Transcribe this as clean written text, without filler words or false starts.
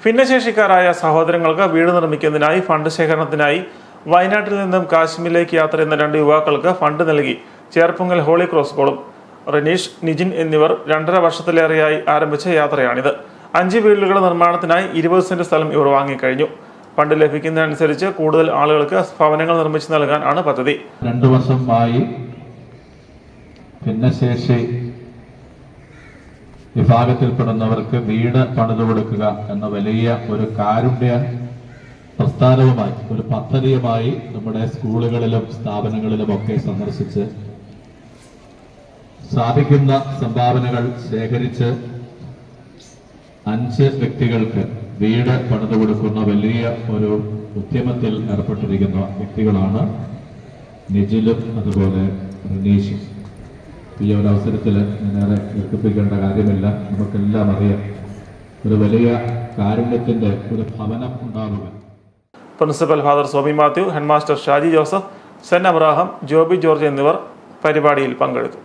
ഭിന്നശേഷിക്കാരായ സഹോദരങ്ങൾക്ക് വീട് നിർമ്മിക്കുന്നതിനായി ഫണ്ട് ശേഖരണത്തിനായി വയനാട്ടിൽ നിന്നും കാശ്മീരിലേക്ക് യാത്ര ചെയ്യുന്ന 2 യുവാക്കൾക്ക് ഫണ്ട് നൽകി ചേർപ്പുങ്കൽ ഹോളി ക്രോസ് സ്കൂളും റനീഷ്, നിജിൻ എന്നിവർ 2.5 വർഷത്തിലേറെയായി ആരംഭിച്ച യാത്രയാണിത്. 5 വീടുകളുടെ നിർമ്മാണത്തിനായി 20 സെന്റ് സ്ഥലം ഇവർ വാങ്ങിക്കഴിഞ്ഞു. ഫണ്ട് ലഭിക്കുന്നതനുസരിച്ച് കൂടുതൽ ആളുകൾക്ക് ഭവനങ്ങൾ നിർമ്മിച്ചു നൽകാൻ ആണ് പദ്ധതി. 2 വർഷമായി ഭിന്നശേഷി വിഭാഗത്തിൽപ്പെടുന്നവർക്ക് വീട് പണിതു കൊടുക്കുക എന്ന വലിയ ഒരു കാരുണ്യ പ്രസ്ഥാനവുമായി, ഒരു പദ്ധതിയുമായി നമ്മുടെ സ്കൂളുകളിലും സ്ഥാപനങ്ങളിലും ഒക്കെ സന്ദർശിച്ച് സാധിക്കുന്ന സംഭാവനകൾ ശേഖരിച്ച് 5 വ്യക്തികൾക്ക് വീട് പണിതു കൊടുക്കുന്ന വലിയ ഒരു ഉദ്യമത്തിൽ ഏർപ്പെട്ടിരിക്കുന്ന വ്യക്തികളാണ് നിജിലും അതുപോലെ റനീഷും. ഈ ഒരു അവസരത്തിൽ ഞാനേറെ ഏൽപ്പിക്കേണ്ട കാര്യമില്ല, നമുക്കെല്ലാം അറിയാം, ഒരു വലിയ കാരുണ്യത്തിന്റെ ഒരു ഭവനം ഉണ്ടാവുക. Principal father Somi Mathew, headmaster Shaji Joseph, Sen Abraham, Joby George എന്നിവർ പരിപാടിയിൽ പങ്കെടുത്തു.